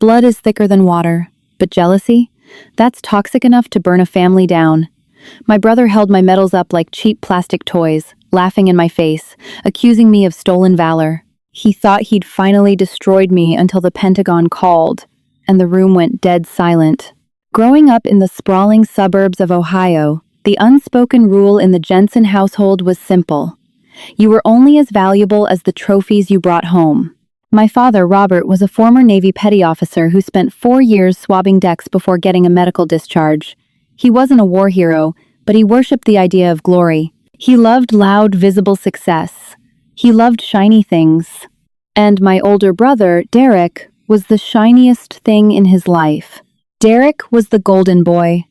Blood is thicker than water, but jealousy? That's toxic enough to burn a family down. My brother held my medals up like cheap plastic toys, laughing in my face, accusing me of stolen valor. He thought he'd finally destroyed me until the Pentagon called, and the room went dead silent. Growing up in the sprawling suburbs of Ohio, the unspoken rule in the Jensen household was simple. You were only as valuable as the trophies you brought home. My father, Robert, was a former Navy petty officer who spent 4 years swabbing decks before getting a medical discharge. He wasn't a war hero, but he worshipped the idea of glory. He loved loud, visible success. He loved shiny things. And my older brother, Derek, was the shiniest thing in his life. Derek was the golden boy.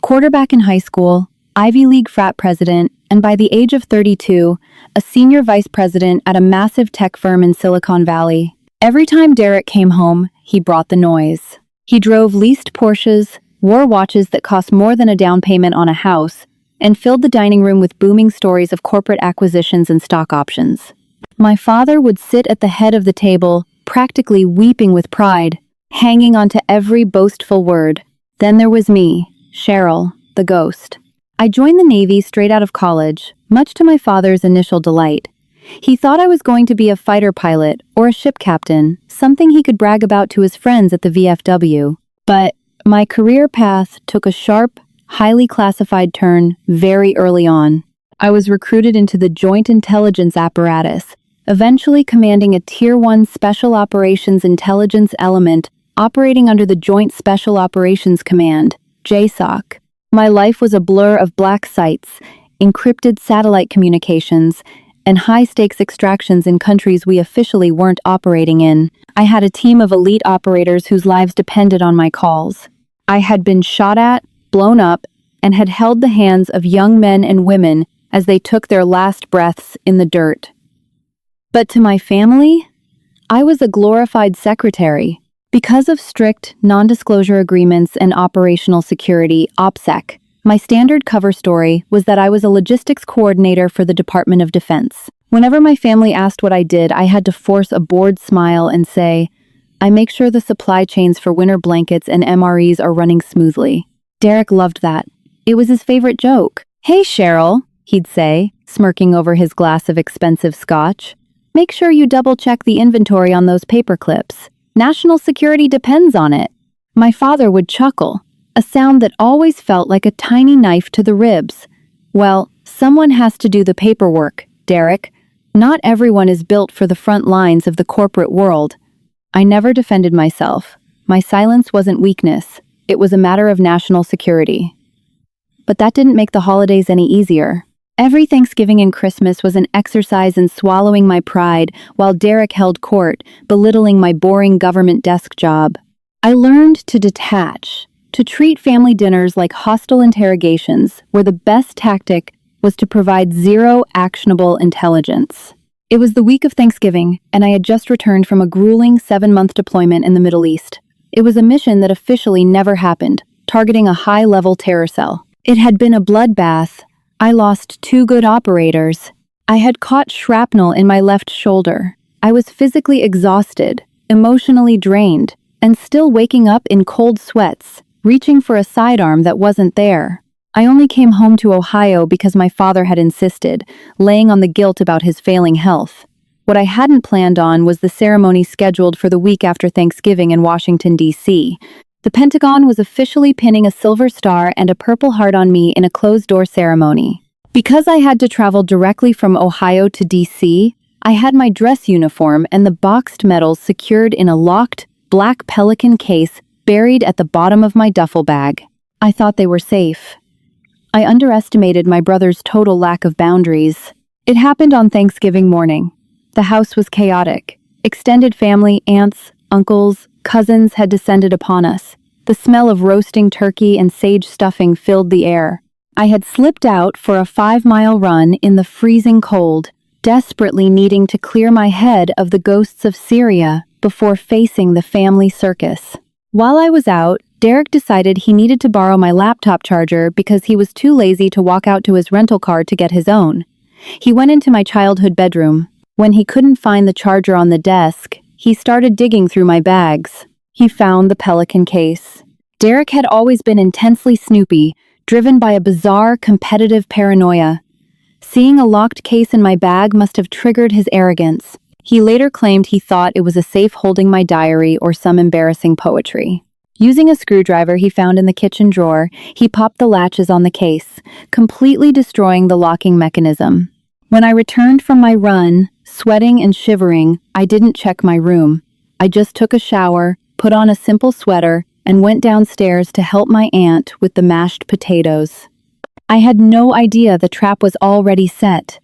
Quarterback in high school, Ivy League frat president, and by the age of 32, a senior vice president at a massive tech firm in Silicon Valley. Every time Derek came home, he brought the noise. He drove leased Porsches, wore watches that cost more than a down payment on a house, and filled the dining room with booming stories of corporate acquisitions and stock options. My father would sit at the head of the table, practically weeping with pride, hanging onto every boastful word. Then there was me, Cheryl, the ghost. I joined the Navy straight out of college, much to my father's initial delight. He thought I was going to be a fighter pilot or a ship captain, something he could brag about to his friends at the VFW. But my career path took a sharp, highly classified turn very early on. I was recruited into the Joint Intelligence Apparatus, eventually commanding a Tier 1 Special Operations Intelligence element operating under the Joint Special Operations Command, JSOC. My life was a blur of black sites, encrypted satellite communications, and high-stakes extractions in countries we officially weren't operating in. I had a team of elite operators whose lives depended on my calls. I had been shot at, blown up, and had held the hands of young men and women as they took their last breaths in the dirt. But to my family, I was a glorified secretary. Because of strict non-disclosure agreements and operational security, OPSEC, my standard cover story was that I was a logistics coordinator for the Department of Defense. Whenever my family asked what I did, I had to force a bored smile and say, I make sure the supply chains for winter blankets and MREs are running smoothly. Derek loved that. It was his favorite joke. Hey, Cheryl, he'd say, smirking over his glass of expensive scotch. Make sure you double-check the inventory on those paper clips. National security depends on it. My father would chuckle, a sound that always felt like a tiny knife to the ribs. Well, someone has to do the paperwork, Derek. Not everyone is built for the front lines of the corporate world. I never defended myself. My silence wasn't weakness. It was a matter of national security. But that didn't make the holidays any easier. Every Thanksgiving and Christmas was an exercise in swallowing my pride while Derek held court, belittling my boring government desk job. I learned to detach, to treat family dinners like hostile interrogations, where the best tactic was to provide zero actionable intelligence. It was the week of Thanksgiving, and I had just returned from a grueling 7-month deployment in the Middle East. It was a mission that officially never happened, targeting a high-level terror cell. It had been a bloodbath. I lost 2 good operators. I had caught shrapnel in my left shoulder. I was physically exhausted, emotionally drained, and still waking up in cold sweats, reaching for a sidearm that wasn't there. I only came home to Ohio because my father had insisted, laying on the guilt about his failing health. What I hadn't planned on was the ceremony scheduled for the week after Thanksgiving in Washington, D.C. The Pentagon was officially pinning a silver star and a purple heart on me in a closed-door ceremony. Because I had to travel directly from Ohio to D.C., I had my dress uniform and the boxed medals secured in a locked, black Pelican case buried at the bottom of my duffel bag. I thought they were safe. I underestimated my brother's total lack of boundaries. It happened on Thanksgiving morning. The house was chaotic. Extended family, aunts, uncles, cousins had descended upon us. The smell of roasting turkey and sage stuffing filled the air. I had slipped out for a 5-mile run in the freezing cold, desperately needing to clear my head of the ghosts of Syria before facing the family circus. While I was out, Derek decided he needed to borrow my laptop charger because he was too lazy to walk out to his rental car to get his own. He went into my childhood bedroom. When he couldn't find the charger on the desk, he started digging through my bags. He found the Pelican case. Derek had always been intensely snoopy, driven by a bizarre, competitive paranoia. Seeing a locked case in my bag must have triggered his arrogance. He later claimed he thought it was a safe holding my diary or some embarrassing poetry. Using a screwdriver he found in the kitchen drawer, he popped the latches on the case, completely destroying the locking mechanism. When I returned from my run, sweating and shivering, I didn't check my room. I just took a shower, put on a simple sweater, and went downstairs to help my aunt with the mashed potatoes. I had no idea the trap was already set.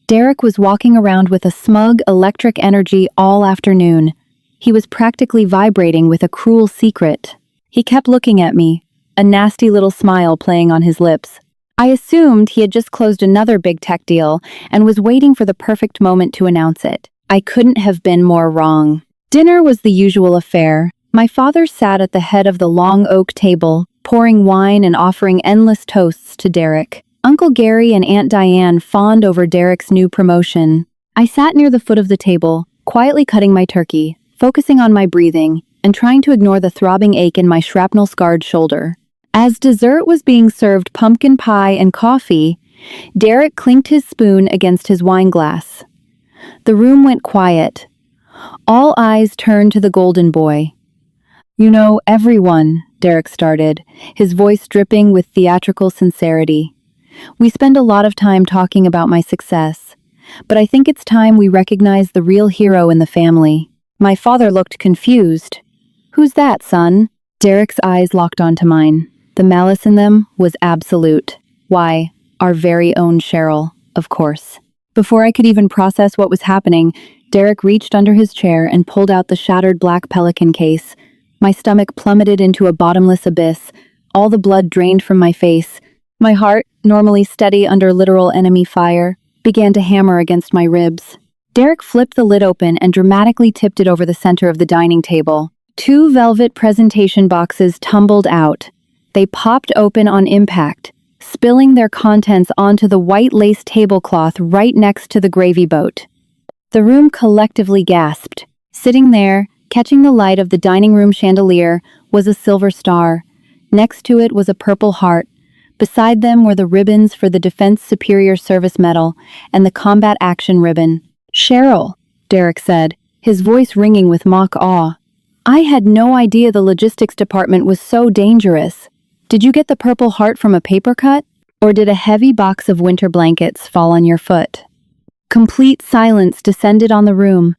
Derek was walking around with a smug, electric energy all afternoon. He was practically vibrating with a cruel secret. He kept looking at me, a nasty little smile playing on his lips. I assumed he had just closed another big tech deal and was waiting for the perfect moment to announce it. I couldn't have been more wrong. Dinner was the usual affair. My father sat at the head of the long oak table, pouring wine and offering endless toasts to Derek. Uncle Gary and Aunt Diane fawned over Derek's new promotion. I sat near the foot of the table, quietly cutting my turkey, focusing on my breathing, and trying to ignore the throbbing ache in my shrapnel-scarred shoulder. As dessert was being served pumpkin pie and coffee, Derek clinked his spoon against his wine glass. The room went quiet. All eyes turned to the golden boy. "You know, everyone," Derek started, his voice dripping with theatrical sincerity. "We spend a lot of time talking about my success, but I think it's time we recognize the real hero in the family." My father looked confused. "Who's that, son?" Derek's eyes locked onto mine. The malice in them was absolute. "Why, our very own Cheryl, of course." Before I could even process what was happening, Derek reached under his chair and pulled out the shattered black Pelican case. My stomach plummeted into a bottomless abyss. All the blood drained from my face. My heart, normally steady under literal enemy fire, began to hammer against my ribs. Derek flipped the lid open and dramatically tipped it over the center of the dining table. 2 velvet presentation boxes tumbled out. They popped open on impact, spilling their contents onto the white lace tablecloth right next to the gravy boat. The room collectively gasped. Sitting there, catching the light of the dining room chandelier, was a silver star. Next to it was a purple heart. Beside them were the ribbons for the Defense Superior Service Medal and the Combat Action Ribbon. "Cheryl," Derek said, his voice ringing with mock awe. "I had no idea the logistics department was so dangerous. Did you get the Purple Heart from a paper cut? Or did a heavy box of winter blankets fall on your foot?" Complete silence descended on the room.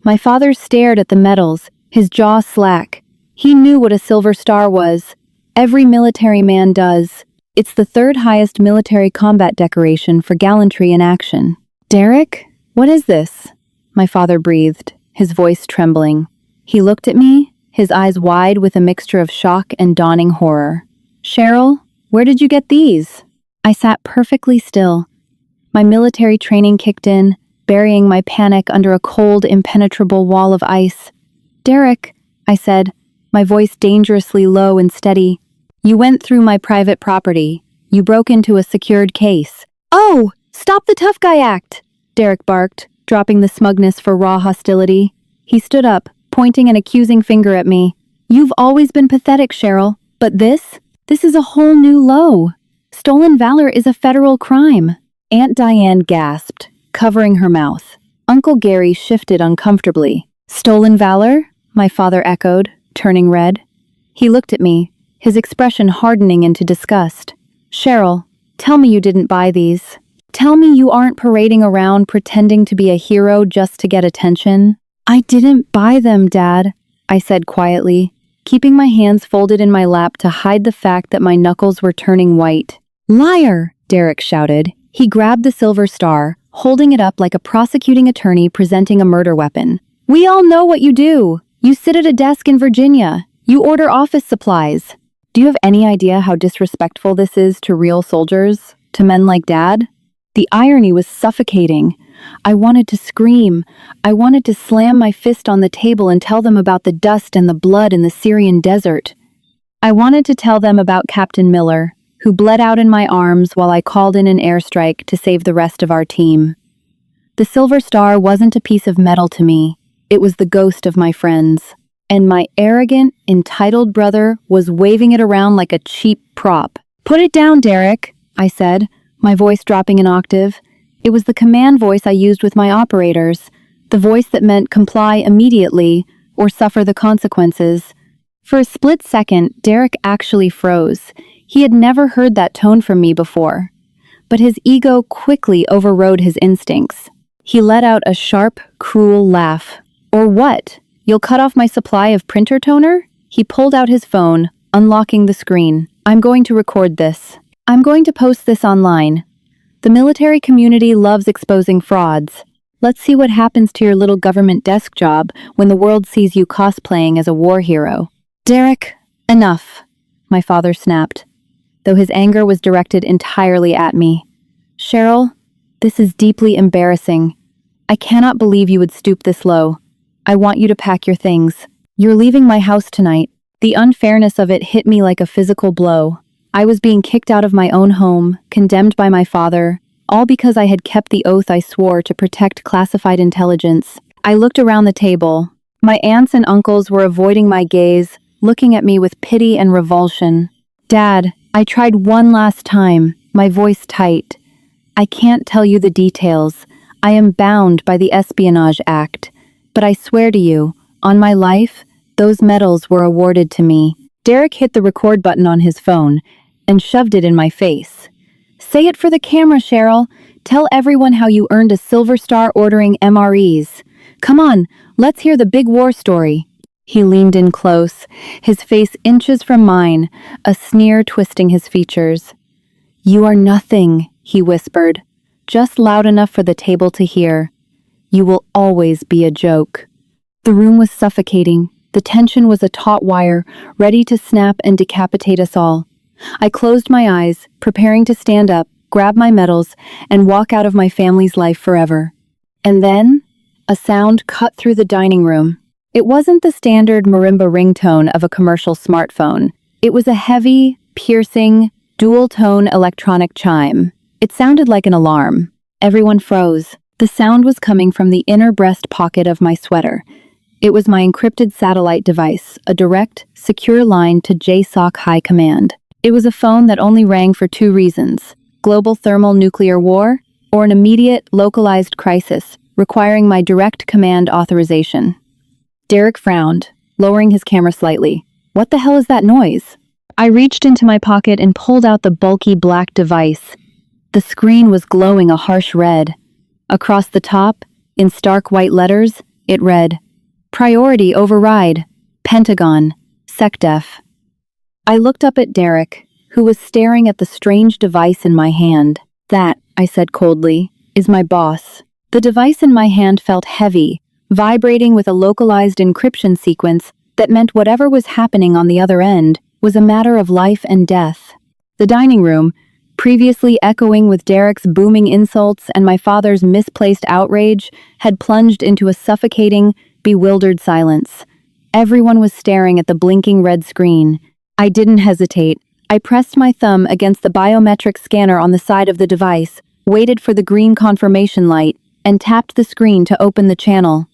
My father stared at the medals, his jaw slack. He knew what a silver star was. Every military man does. It's the 3rd highest military combat decoration for gallantry in action. "Derek, what is this?" My father breathed, his voice trembling. He looked at me, his eyes wide with a mixture of shock and dawning horror. "Cheryl, where did you get these?" I sat perfectly still. My military training kicked in, burying my panic under a cold, impenetrable wall of ice. "Derek," I said, my voice dangerously low and steady, "you went through my private property. You broke into a secured case." "Oh, stop the tough guy act!" Derek barked, dropping the smugness for raw hostility. He stood up, pointing an accusing finger at me. "You've always been pathetic, Cheryl, but this is a whole new low. Stolen valor is a federal crime." Aunt Diane gasped, covering her mouth. Uncle Gary shifted uncomfortably. "Stolen valor?" my father echoed, turning red. He looked at me, his expression hardening into disgust. "Cheryl, tell me you didn't buy these. Tell me you aren't parading around pretending to be a hero just to get attention." "I didn't buy them, Dad," I said quietly, keeping my hands folded in my lap to hide the fact that my knuckles were turning white. "Liar!" Derek shouted. He grabbed the silver star, holding it up like a prosecuting attorney presenting a murder weapon. "We all know what you do. You sit at a desk in Virginia. You order office supplies. Do you have any idea how disrespectful this is to real soldiers? To men like Dad?" The irony was suffocating. I wanted to scream. I wanted to slam my fist on the table and tell them about the dust and the blood in the Syrian desert. I wanted to tell them about Captain Miller, who bled out in my arms while I called in an airstrike to save the rest of our team. The silver star wasn't a piece of metal to me. It was the ghost of my friends. and my arrogant, entitled brother was waving it around like a cheap prop. "Put it down, Derek," I said, my voice dropping an octave. It was the command voice I used with my operators, the voice that meant comply immediately or suffer the consequences. For a split second, Derek actually froze. He had never heard that tone from me before. But his ego quickly overrode his instincts. He let out a sharp, cruel laugh. "Or what? You'll cut off my supply of printer toner?" He pulled out his phone, unlocking the screen. "I'm going to record this. I'm going to post this online. The military community loves exposing frauds. Let's see what happens to your little government desk job when the world sees you cosplaying as a war hero." "Derek, enough," my father snapped, though his anger was directed entirely at me. "Cheryl, this is deeply embarrassing. I cannot believe you would stoop this low. I want you to pack your things. You're leaving my house tonight." The unfairness of it hit me like a physical blow. I was being kicked out of my own home, condemned by my father, all because I had kept the oath I swore to protect classified intelligence. I looked around the table. My aunts and uncles were avoiding my gaze, looking at me with pity and revulsion. "Dad, I tried one last time," my voice tight. "I can't tell you the details. I am bound by the Espionage Act. But I swear to you, on my life, those medals were awarded to me." Derek hit the record button on his phone and shoved it in my face. "Say it for the camera, Cheryl. Tell everyone how you earned a Silver Star ordering MREs. Come on, let's hear the big war story." He leaned in close, his face inches from mine, a sneer twisting his features. "You are nothing," he whispered, just loud enough for the table to hear. "You will always be a joke." The room was suffocating. The tension was a taut wire, ready to snap and decapitate us all. I closed my eyes, preparing to stand up, grab my medals, and walk out of my family's life forever. And then, a sound cut through the dining room. It wasn't the standard marimba ringtone of a commercial smartphone. It was a heavy, piercing, dual-tone electronic chime. It sounded like an alarm. Everyone froze. The sound was coming from the inner breast pocket of my sweater. It was my encrypted satellite device, a direct, secure line to JSOC High Command. It was a phone that only rang for two reasons: global thermal nuclear war, or an immediate, localized crisis, requiring my direct command authorization. Derek frowned, lowering his camera slightly. "What the hell is that noise?" I reached into my pocket and pulled out the bulky black device. The screen was glowing a harsh red. Across the top, in stark white letters, it read, "Priority override, Pentagon, SecDef." I looked up at Derek, who was staring at the strange device in my hand. "That," I said coldly, "is my boss." The device in my hand felt heavy, vibrating with a localized encryption sequence that meant whatever was happening on the other end was a matter of life and death. The dining room, previously echoing with Derek's booming insults and my father's misplaced outrage, had plunged into a suffocating, bewildered silence. Everyone was staring at the blinking red screen. I didn't hesitate. I pressed my thumb against the biometric scanner on the side of the device, waited for the green confirmation light, and tapped the screen to open the channel.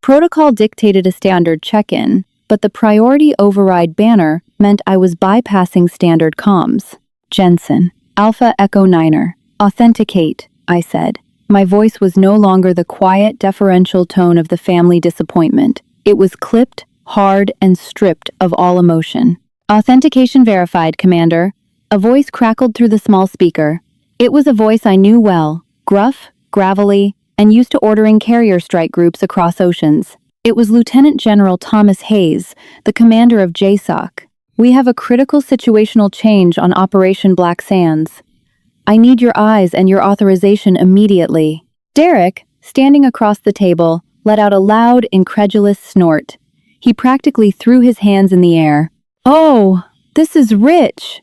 Protocol dictated a standard check-in, but the priority override banner meant I was bypassing standard comms. "Jensen, Alpha Echo Niner, authenticate," I said. My voice was no longer the quiet, deferential tone of the family disappointment. It was clipped, hard, and stripped of all emotion. "Authentication verified, Commander." A voice crackled through the small speaker. It was a voice I knew well, gruff, gravelly, and used to ordering carrier strike groups across oceans. It was Lieutenant General Thomas Hayes, the commander of JSOC. "We have a critical situational change on Operation Black Sands. I need your eyes and your authorization immediately." Derek, standing across the table, let out a loud, incredulous snort. He practically threw his hands in the air. "Oh, this is rich!"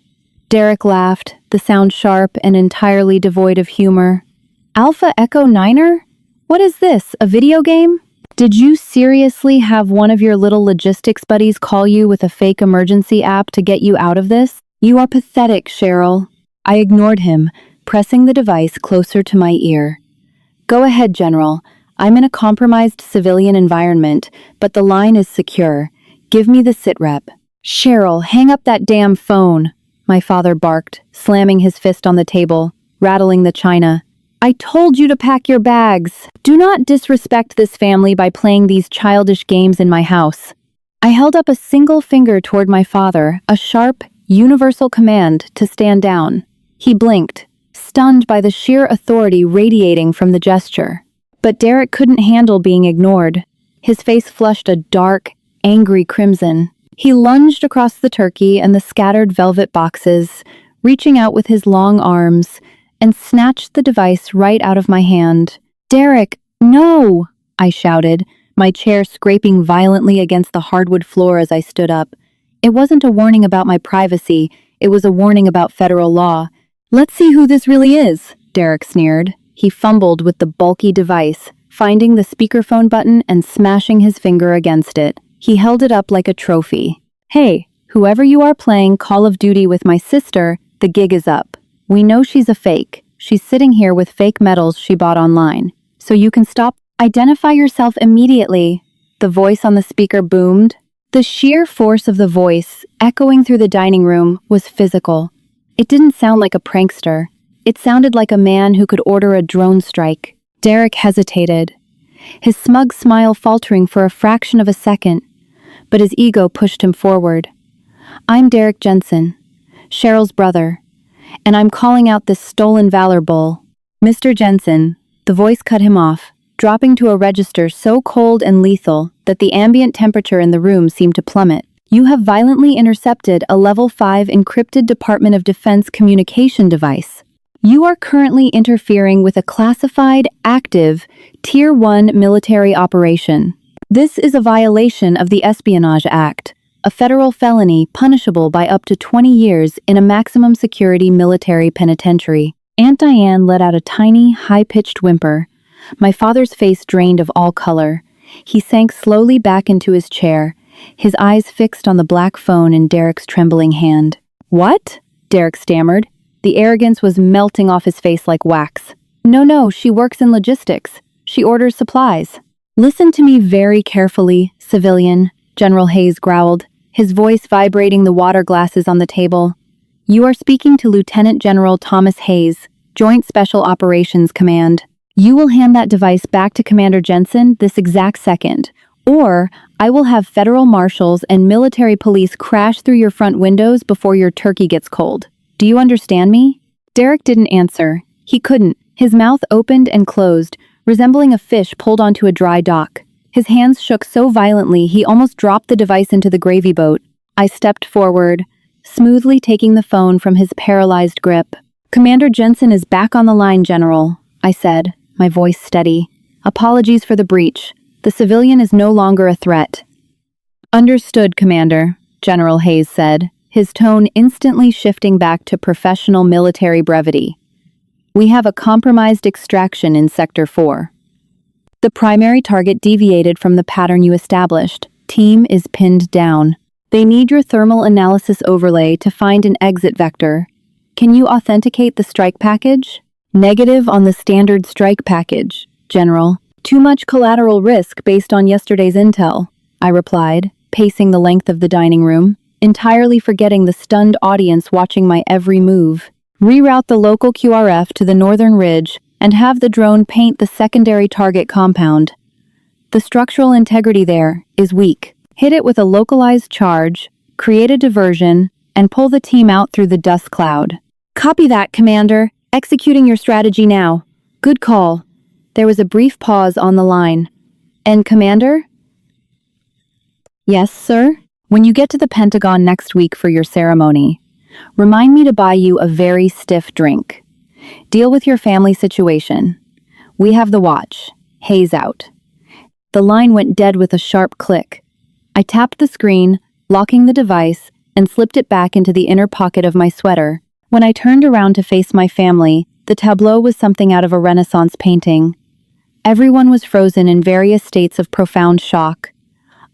Derek laughed, the sound sharp and entirely devoid of humor. "Alpha Echo Niner? What is this, a video game? Did you seriously have one of your little logistics buddies call you with a fake emergency app to get you out of this? You are pathetic, Cheryl." I ignored him, pressing the device closer to my ear. "Go ahead, General. I'm in a compromised civilian environment, but the line is secure. Give me the sitrep. Cheryl, hang up that damn phone, my father barked, slamming his fist on the table, rattling the china. I told you to pack your bags. Do not disrespect this family by playing these childish games in my house. I held up a single finger toward my father, a sharp, universal command to stand down. He blinked, stunned by the sheer authority radiating from the gesture. But Derek couldn't handle being ignored. His face flushed a dark, angry crimson. He lunged across the turkey and the scattered velvet boxes, reaching out with his long arms, and snatched the device right out of my hand. Derek, no! I shouted, my chair scraping violently against the hardwood floor as I stood up. It wasn't a warning about my privacy, it was a warning about federal law. Let's see who this really is, Derek sneered. He fumbled with the bulky device, finding the speakerphone button and smashing his finger against it. He held it up like a trophy. Hey, whoever you are playing Call of Duty with my sister, the gig is up. We know she's a fake. She's sitting here with fake medals she bought online. So you can stop. Identify yourself immediately. The voice on the speaker boomed. The sheer force of the voice, echoing through the dining room, was physical. It didn't sound like a prankster. It sounded like a man who could order a drone strike. Derek hesitated, his smug smile faltering for a fraction of a second, but his ego pushed him forward. I'm Derek Jensen, Cheryl's brother, and I'm calling out this stolen valor bull. Mr. Jensen, the voice cut him off, dropping to a register so cold and lethal that the ambient temperature in the room seemed to plummet. You have violently intercepted a Level 5 encrypted Department of Defense communication device. You are currently interfering with a classified, active, Tier 1 military operation. This is a violation of the Espionage Act, a federal felony punishable by up to 20 years in a maximum security military penitentiary. Aunt Diane let out a tiny, high-pitched whimper. My father's face drained of all color. He sank slowly back into his chair, his eyes fixed on the black phone in Derek's trembling hand. What? Derek stammered. The arrogance was melting off his face like wax. No, she works in logistics. She orders supplies. Listen to me very carefully, civilian, General Hayes growled, his voice vibrating the water glasses on the table. You are speaking to Lieutenant General Thomas Hayes, Joint Special Operations Command. You will hand that device back to Commander Jensen this exact second, or I will have federal marshals and military police crash through your front windows before your turkey gets cold. Do you understand me? Derek didn't answer. He couldn't. His mouth opened and closed, resembling a fish pulled onto a dry dock. His hands shook so violently he almost dropped the device into the gravy boat. I stepped forward, smoothly taking the phone from his paralyzed grip. Commander Jensen is back on the line, General, I said, my voice steady. Apologies for the breach. The civilian is no longer a threat. Understood, Commander, General Hayes said, his tone instantly shifting back to professional military brevity. We have a compromised extraction in Sector 4. The primary target deviated from the pattern you established. Team is pinned down. They need your thermal analysis overlay to find an exit vector. Can you authenticate the strike package? Negative on the standard strike package, General. Too much collateral risk based on yesterday's intel, I replied, pacing the length of the dining room, entirely forgetting the stunned audience watching my every move. Reroute the local QRF to the northern ridge and have the drone paint the secondary target compound. The structural integrity there is weak. Hit it with a localized charge, create a diversion, and pull the team out through the dust cloud. Copy that, Commander. Executing your strategy now. Good call. There was a brief pause on the line. And Commander? Yes, sir? When you get to the Pentagon next week for your ceremony, remind me to buy you a very stiff drink. Deal with your family situation. We have the watch. Hayes out. The line went dead with a sharp click. I tapped the screen, locking the device, and slipped it back into the inner pocket of my sweater. When I turned around to face my family, the tableau was something out of a Renaissance painting. Everyone was frozen in various states of profound shock.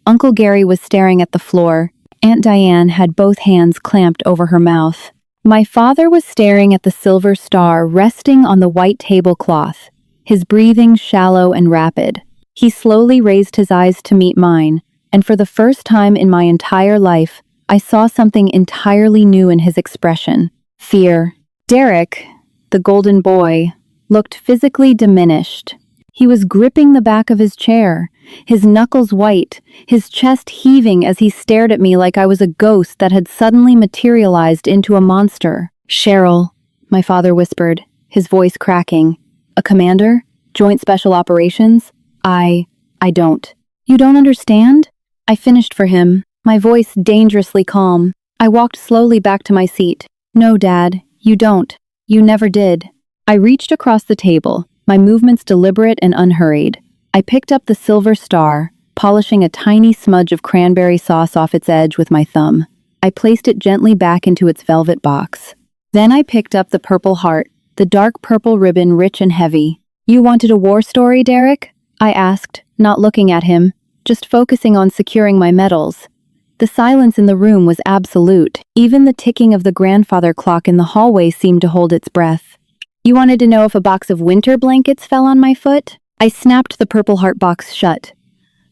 Uncle Gary was staring at the floor. Aunt Diane had both hands clamped over her mouth. My father was staring at the silver star resting on the white tablecloth, his breathing shallow and rapid. He slowly raised his eyes to meet mine, and for the first time in my entire life, I saw something entirely new in his expression: fear. Derek, the golden boy, looked physically diminished. He was gripping the back of his chair, his knuckles white, his chest heaving as he stared at me like I was a ghost that had suddenly materialized into a monster. "Cheryl," my father whispered, his voice cracking. "A commander? Joint Special Operations? I don't." "You don't understand?" I finished for him, my voice dangerously calm. I walked slowly back to my seat. "No, Dad, you don't. You never did." I reached across the table, my movements deliberate and unhurried. I picked up the silver star, polishing a tiny smudge of cranberry sauce off its edge with my thumb. I placed it gently back into its velvet box. Then I picked up the purple heart, the dark purple ribbon rich and heavy. "You wanted a war story, Derek?" I asked, not looking at him, just focusing on securing my medals. The silence in the room was absolute. Even the ticking of the grandfather clock in the hallway seemed to hold its breath. "You wanted to know if a box of winter blankets fell on my foot?" I snapped the Purple Heart box shut.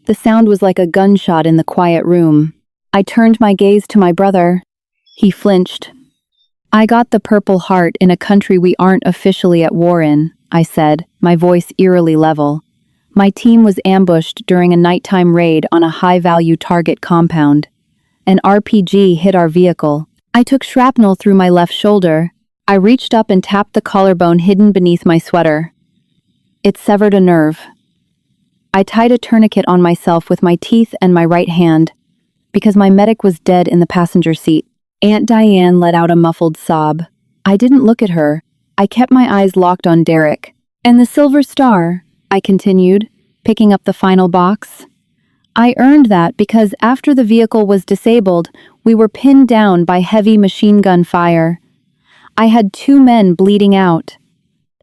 The sound was like a gunshot in the quiet room. I turned my gaze to my brother. He flinched. "I got the Purple Heart in a country we aren't officially at war in," I said, my voice eerily level. "My team was ambushed during a nighttime raid on a high-value target compound. An RPG hit our vehicle. I took shrapnel through my left shoulder. I reached up and tapped the collarbone hidden beneath my sweater. It severed a nerve. I tied a tourniquet on myself with my teeth and my right hand, because my medic was dead in the passenger seat." Aunt Diane let out a muffled sob. I didn't look at her. I kept my eyes locked on Derek. "And the silver star," I continued, picking up the final box. "I earned that because after the vehicle was disabled, we were pinned down by heavy machine gun fire. I had 2 men bleeding out.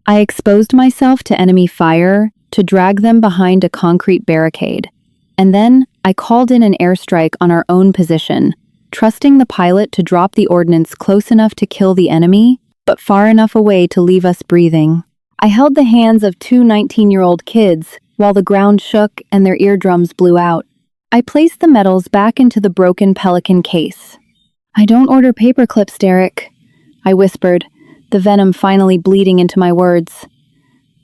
I exposed myself to enemy fire to drag them behind a concrete barricade. And then I called in an airstrike on our own position, trusting the pilot to drop the ordnance close enough to kill the enemy, but far enough away to leave us breathing. I held the hands of 2 19-year-old kids while the ground shook and their eardrums blew out. I placed the medals back into the broken Pelican case. "I don't order paper clips, Derek," I whispered, the venom finally bleeding into my words.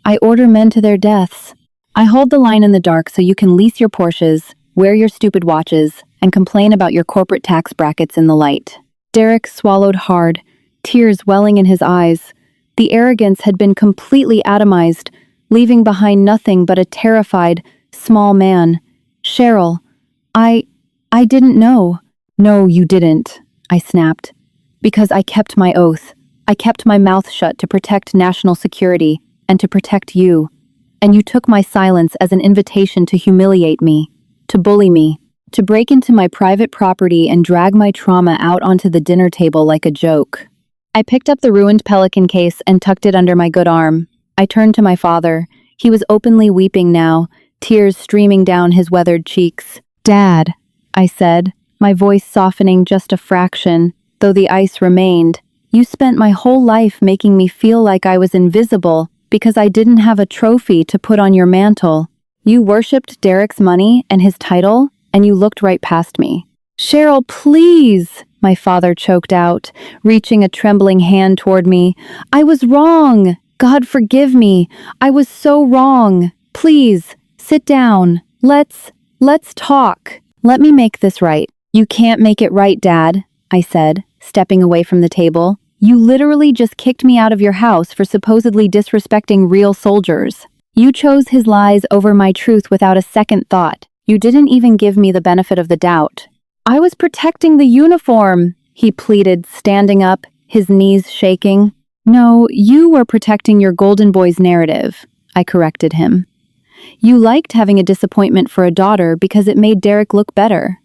"I order men to their deaths. I hold the line in the dark so you can lease your Porsches, wear your stupid watches, and complain about your corporate tax brackets in the light." Derek swallowed hard, tears welling in his eyes. The arrogance had been completely atomized, leaving behind nothing but a terrified, small man. "Cheryl, I didn't know." "No, you didn't," I snapped. "Because I kept my oath. I kept my mouth shut to protect national security and to protect you. And you took my silence as an invitation to humiliate me, to bully me, to break into my private property and drag my trauma out onto the dinner table like a joke." I picked up the ruined Pelican case and tucked it under my good arm. I turned to my father. He was openly weeping now, tears streaming down his weathered cheeks. "Dad," I said, my voice softening just a fraction, though the ice remained. "You spent my whole life making me feel like I was invisible because I didn't have a trophy to put on your mantle. You worshipped Derek's money and his title, and you looked right past me." "Cheryl, please," my father choked out, reaching a trembling hand toward me. "I was wrong. God forgive me. I was so wrong. Please, sit down. Let's talk. Let me make this right." "You can't make it right, Dad," I said, stepping away from the table. "You literally just kicked me out of your house for supposedly disrespecting real soldiers. You chose his lies over my truth without a second thought. You didn't even give me the benefit of the doubt." "I was protecting the uniform," he pleaded, standing up, his knees shaking. "No, you were protecting your golden boy's narrative," I corrected him. "You liked having a disappointment for a daughter because it made Derek look better.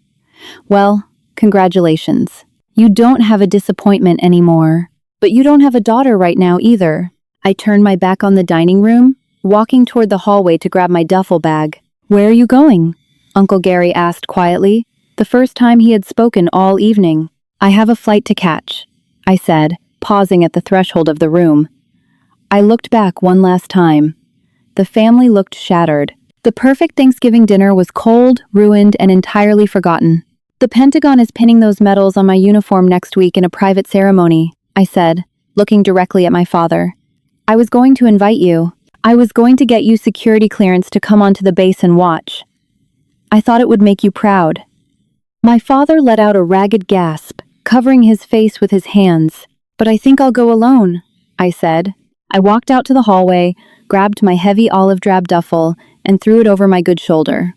Well, congratulations. You don't have a disappointment anymore. But you don't have a daughter right now either." I turned my back on the dining room, walking toward the hallway to grab my duffel bag. "Where are you going?" Uncle Gary asked quietly, the first time he had spoken all evening. "I have a flight to catch," I said, pausing at the threshold of the room. I looked back one last time. The family looked shattered, The perfect Thanksgiving dinner was cold, ruined, and entirely forgotten. The Pentagon is pinning those medals on my uniform next week in a private ceremony, I said, looking directly at my father. I was going to invite you. I was going to get you security clearance to come onto the base and watch. I thought it would make you proud. My father let out a ragged gasp, covering his face with his hands. But I think I'll go alone, I said. I walked out to the hallway, grabbed my heavy olive drab duffel, and threw it over my good shoulder.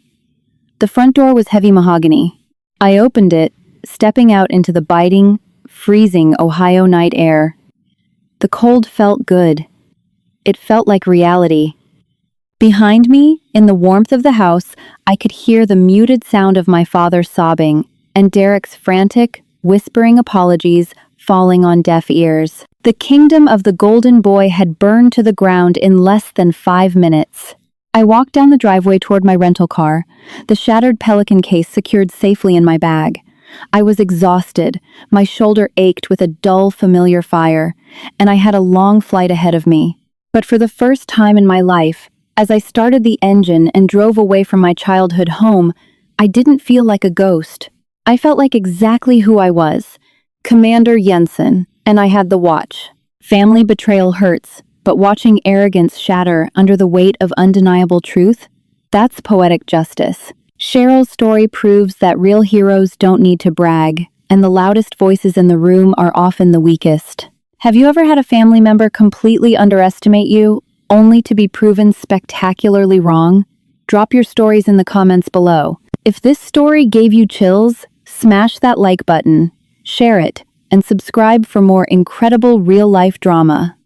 The front door was heavy mahogany. I opened it, stepping out into the biting, freezing Ohio night air. The cold felt good. It felt like reality. Behind me, in the warmth of the house, I could hear the muted sound of my father sobbing and Derek's frantic, whispering apologies falling on deaf ears. The kingdom of the golden boy had burned to the ground in less than 5 minutes. I walked down the driveway toward my rental car, the shattered Pelican case secured safely in my bag. I was exhausted, my shoulder ached with a dull, familiar fire, and I had a long flight ahead of me. But for the first time in my life, as I started the engine and drove away from my childhood home, I didn't feel like a ghost. I felt like exactly who I was, Commander Jensen, and I had the watch. Family betrayal hurts, but watching arrogance shatter under the weight of undeniable truth, that's poetic justice. Cheryl's story proves that real heroes don't need to brag, and the loudest voices in the room are often the weakest. Have you ever had a family member completely underestimate you, only to be proven spectacularly wrong? Drop your stories in the comments below. If this story gave you chills, smash that like button, share it, and subscribe for more incredible real-life drama.